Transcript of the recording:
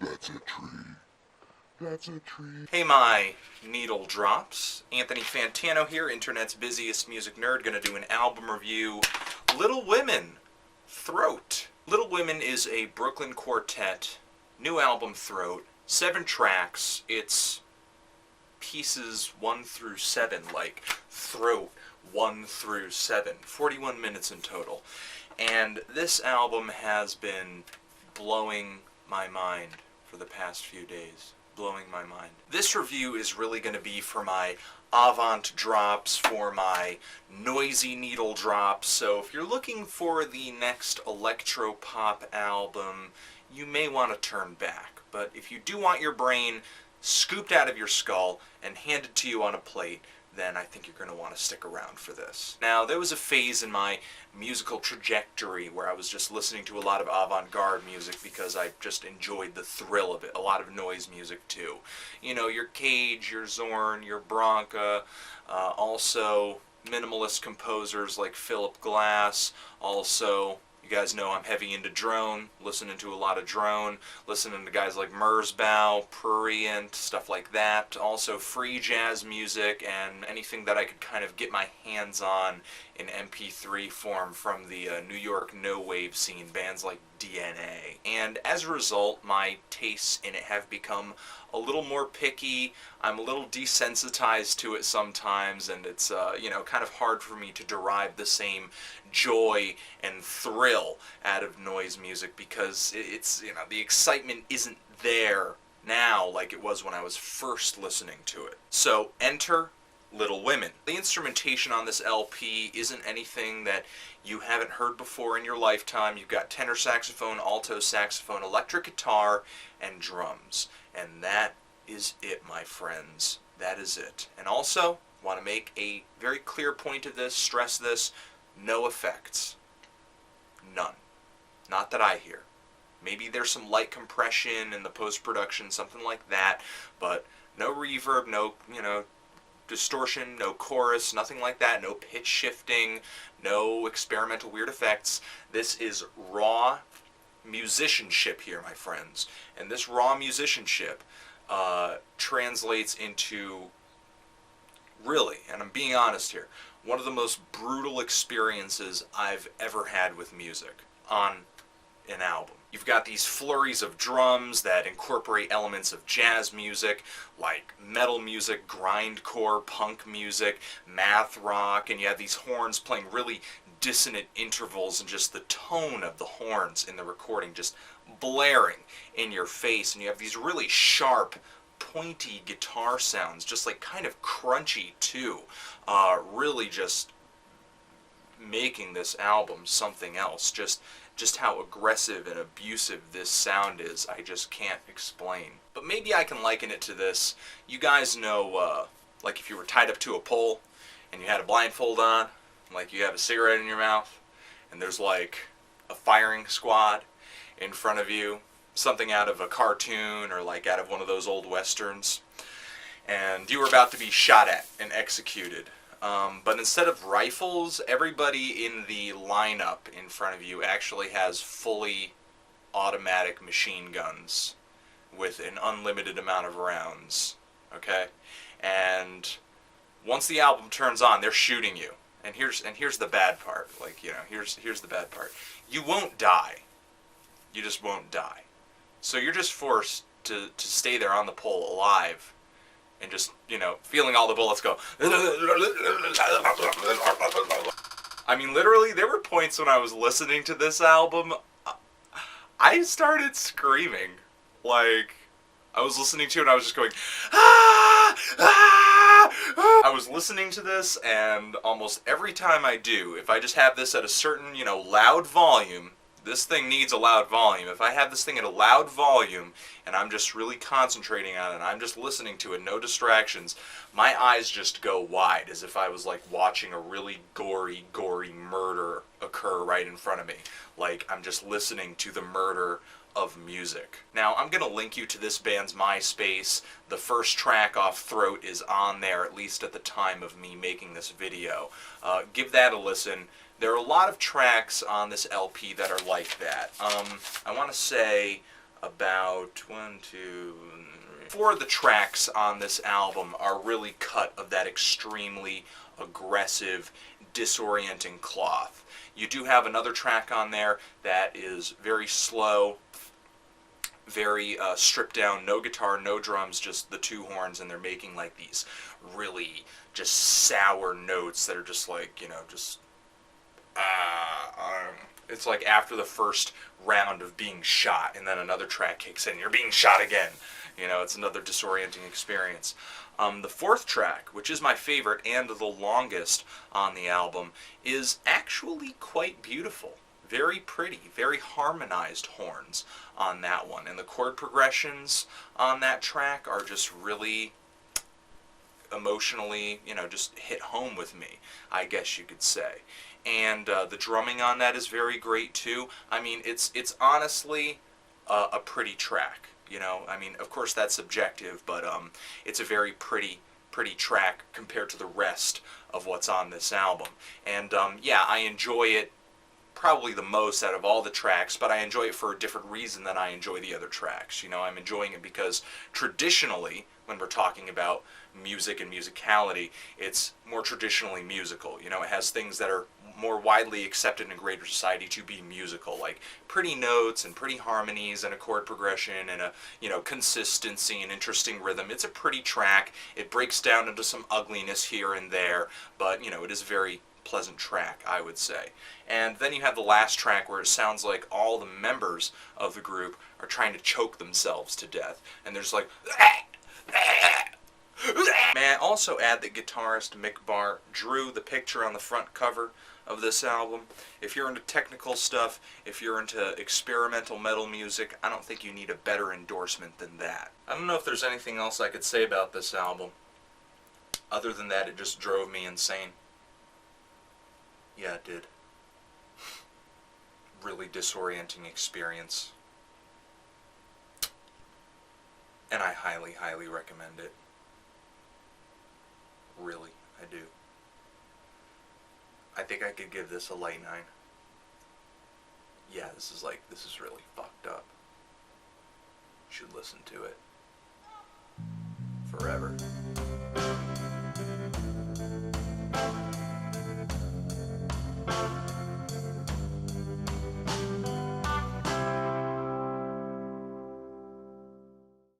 That's a tree. That's a tree. Hey my needle drops. Anthony Fantano here, internet's busiest music nerd, gonna do an album review. Little Women, Throat. Little Women is a Brooklyn quartet, new album Throat, 7 tracks. It's pieces 1 through 7, like Throat 1 through 7, 41 minutes in total. And this album has been blowing my mind for the past few days. Blowing my mind. This review is really going to be for my avant drops, for my noisy needle drops, so if you're looking for the next electro pop album, you may want to turn back. But if you do want your brain scooped out of your skull and handed to you on a plate, then I think you're going to want to stick around for this. Now, there was a phase in my musical trajectory where I was just listening to a lot of avant-garde music because I just enjoyed the thrill of it. A lot of noise music, too. You know, your Cage, your Zorn, your Bronca, also minimalist composers like Philip Glass, also... You guys know I'm heavy into drone, listening to a lot of drone, listening to guys like Merzbow, Prurient, stuff like that. Also free jazz music and anything that I could kind of get my hands on in MP3 form from the New York no-wave scene, bands like DNA. And as a result, my tastes in it have become a little more picky. I'm a little desensitized to it sometimes, and it's you know, kind of hard for me to derive the same joy and thrill out of noise music because it's, you know, the excitement isn't there now like it was when I was first listening to it. So enter Little Women. The instrumentation on this LP isn't anything that you haven't heard before in your lifetime. You've got tenor saxophone, alto saxophone, electric guitar, and drums. And that is it, my friends. That is it. And also, want to make a very clear point of this, stress this, no effects. None. Not that I hear. Maybe there's some light compression in the post-production, something like that, but no reverb, no, you know, distortion, no chorus, nothing like that, no pitch shifting, no experimental weird effects. This is raw musicianship here, my friends. And this raw musicianship translates into, really, and I'm being honest here, one of the most brutal experiences I've ever had with music on an album. You've got these flurries of drums that incorporate elements of jazz music, like metal music, grindcore, punk music, math rock, and you have these horns playing really dissonant intervals, and just the tone of the horns in the recording just blaring in your face, and you have these really sharp, pointy guitar sounds, just like kind of crunchy too, really just making this album something else. Just how aggressive and abusive this sound is, I just can't explain. But maybe I can liken it to this. You guys know, like if you were tied up to a pole and you had a blindfold on, like you have a cigarette in your mouth, and there's like a firing squad in front of you, something out of a cartoon or like out of one of those old westerns, and you were about to be shot at and executed. But instead of rifles, everybody in the lineup in front of you actually has fully automatic machine guns with an unlimited amount of rounds, okay? And once the album turns on, they're shooting you. And here's the bad part. Like, you know, here's the bad part. You won't die. You just won't die. So you're just forced to stay there on the pole alive and just, you know, feeling all the bullets go. I mean, literally, there were points when I was listening to this album, I started screaming. Like, I was listening to it and I was just going, ah, ah, ah. I was listening to this, and almost every time I do, if I just have this at a certain, you know, loud volume, this thing needs a loud volume. If I have this thing at a loud volume and I'm just really concentrating on it and I'm just listening to it, no distractions, my eyes just go wide as if I was like watching a really gory murder occur right in front of me. Like I'm just listening to the murder of music. Now, I'm going to link you to this band's MySpace. The first track off Throat is on there, at least at the time of me making this video. Give that a listen. There are a lot of tracks on this LP that are like that. I want to say about 4 of the tracks on this album are really cut of that extremely aggressive, disorienting cloth. You do have another track on there that is very slow, very stripped down, no guitar, no drums, just the 2 horns, and they're making like these really just sour notes that are just like, you know, just it's like after the first round of being shot, and then another track kicks in, you're being shot again. You know, it's another disorienting experience. The 4th track, which is my favorite and the longest on the album, is actually quite beautiful. Very pretty, very harmonized horns on that one. And the chord progressions on that track are just really emotionally, you know, just hit home with me, I guess you could say. And the drumming on that is very great too. I mean, it's honestly a pretty track. You know, I mean, of course that's subjective, but it's a very pretty track compared to the rest of what's on this album. And yeah, I enjoy it probably the most out of all the tracks, but I enjoy it for a different reason than I enjoy the other tracks. You know, I'm enjoying it because traditionally, when we're talking about music and musicality, it's more traditionally musical. You know, it has things that are more widely accepted in greater society to be musical, like pretty notes and pretty harmonies and a chord progression and a, you know, consistency and interesting rhythm. It's a pretty track. It breaks down into some ugliness here and there, but, you know, it is a very pleasant track, I would say. And then you have the last track where it sounds like all the members of the group are trying to choke themselves to death, and there's like May I also add that guitarist Mick Barr drew the picture on the front cover of this album. If you're into technical stuff, if you're into experimental metal music, I don't think you need a better endorsement than that. I don't know if there's anything else I could say about this album, other than that it just drove me insane. Yeah, it did. Really disorienting experience. And I highly, highly recommend it. Really, I do. I think I could give this a light 9. Yeah, this is really fucked up. You should listen to it. Forever.